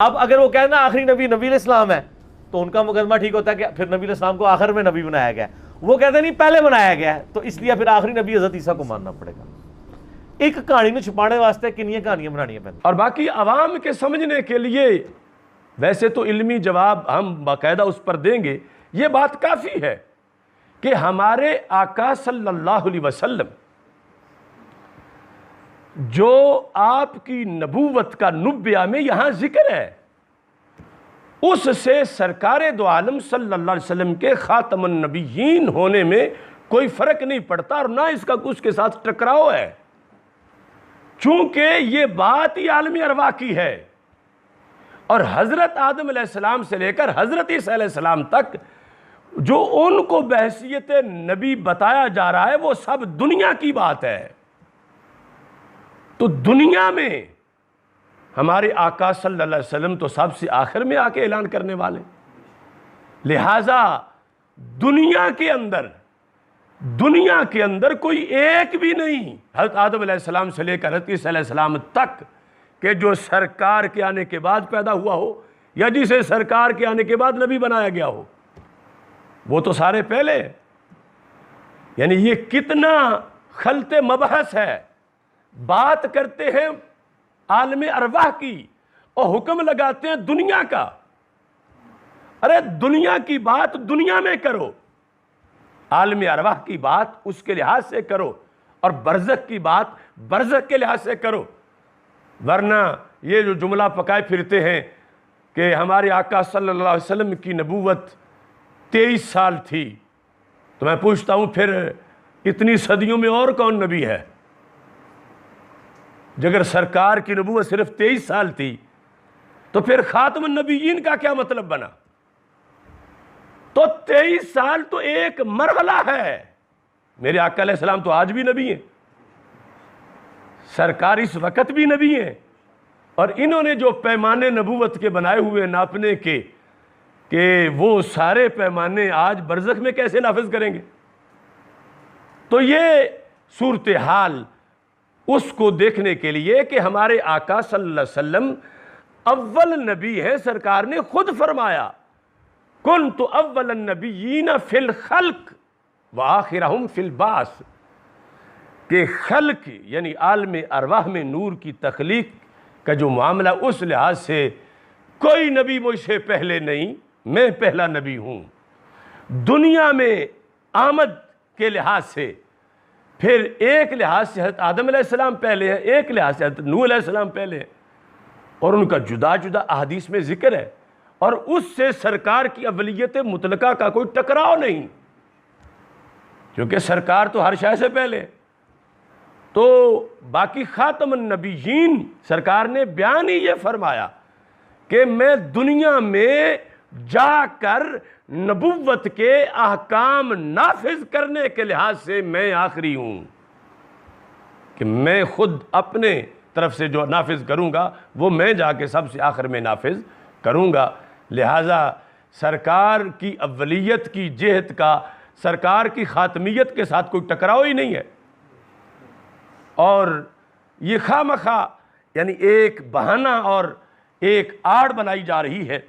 اب اگر وہ کہنا آخری نبی نبی علیہ السلام ہے تو ان کا مقدمہ ٹھیک ہوتا ہے کہ پھر نبی علیہ السلام کو آخر میں نبی بنایا گیا ہے. وہ کہتے ہیں نہیں پہلے بنایا گیا ہے، تو اس لیے پھر آخری نبی حضرت عیسیٰ کو ماننا پڑے گا. ایک کہانی میں چھپانے واسطے کنیاں کہانیاں بنانی ہیں پہلے. اور باقی عوام کے سمجھنے کے لیے ویسے تو علمی جواب ہم باقاعدہ اس پر دیں گے. یہ بات کافی ہے کہ ہمارے آقا صلی اللہ علیہ وسلم جو آپ کی نبوت کا نبیہ میں یہاں ذکر ہے، اس سے سرکار دو عالم صلی اللہ علیہ وسلم کے خاتم النبیین ہونے میں کوئی فرق نہیں پڑتا، اور نہ اس کا اس کے ساتھ ٹکراؤ ہے. چونکہ یہ بات ہی عالم ارواح کی ہے، اور حضرت آدم علیہ السلام سے لے کر حضرت عیسیٰ علیہ السلام تک جو ان کو بحیثیت نبی بتایا جا رہا ہے وہ سب دنیا کی بات ہے. تو دنیا میں ہمارے آقا صلی اللہ علیہ وسلم تو سب سے آخر میں آ کے اعلان کرنے والے، لہٰذا دنیا کے اندر کوئی ایک بھی نہیں حضرت آدم علیہ السلام سے لے کر حضرت عیسیٰ علیہ السلام تک کہ جو سرکار کے آنے کے بعد پیدا ہوا ہو یا جسے سرکار کے آنے کے بعد نبی بنایا گیا ہو. وہ تو سارے پہلے. یعنی یہ کتنا خلط مبحث ہے. بات کرتے ہیں عالم ارواح کی اور حکم لگاتے ہیں دنیا کا. ارے دنیا کی بات دنیا میں کرو، عالم ارواح کی بات اس کے لحاظ سے کرو، اور برزخ کی بات برزخ کے لحاظ سے کرو. ورنہ یہ جو جملہ پکائے پھرتے ہیں کہ ہمارے آقا صلی اللہ علیہ وسلم کی نبوت 23 سال تھی، تو میں پوچھتا ہوں پھر اتنی صدیوں میں اور کون نبی ہے؟ اگر سرکار کی نبوت صرف 23 سال تھی تو پھر خاتم النبیین کا کیا مطلب بنا؟ تو 23 سال تو ایک مرحلہ ہے. میرے آقا علیہ السلام تو آج بھی نبی ہیں، سرکار اس وقت بھی نبی ہیں، اور انہوں نے جو پیمانے نبوت کے بنائے ہوئے ناپنے کے کہ وہ سارے پیمانے آج برزخ میں کیسے نافذ کریں گے؟ تو یہ صورتحال اس کو دیکھنے کے لیے کہ ہمارے آقا صلی اللہ علیہ وسلم اول نبی ہیں. سرکار نے خود فرمایا کنت اول النبیین فی الخلق وآخرہم فی البعث، کہ خلق یعنی عالم ارواح میں نور کی تخلیق کا جو معاملہ اس لحاظ سے کوئی نبی مجھ سے پہلے نہیں، میں پہلا نبی ہوں. دنیا میں آمد کے لحاظ سے پھر ایک لحاظ سے حضرت آدم علیہ السلام پہلے ہیں، ایک لحاظ سے حضرت نوح علیہ السلام پہلے ہیں، اور ان کا جدا جدا احادیث میں ذکر ہے، اور اس سے سرکار کی اولیت مطلقہ کا کوئی ٹکراؤ نہیں، کیونکہ سرکار تو ہر شے سے پہلے. تو باقی خاتم النبیین سرکار نے بیان ہی یہ فرمایا کہ میں دنیا میں جا کر نبوت کے احکام نافذ کرنے کے لحاظ سے میں آخری ہوں، کہ میں خود اپنے طرف سے جو نافذ کروں گا وہ میں جا کے سب سے آخر میں نافذ کروں گا. لہٰذا سرکار کی اولیت کی جہت کا سرکار کی خاتمیت کے ساتھ کوئی ٹکراؤ ہی نہیں ہے. اور یہ خواہ مخواہ یعنی ایک بہانہ اور ایک آڑ بنائی جا رہی ہے.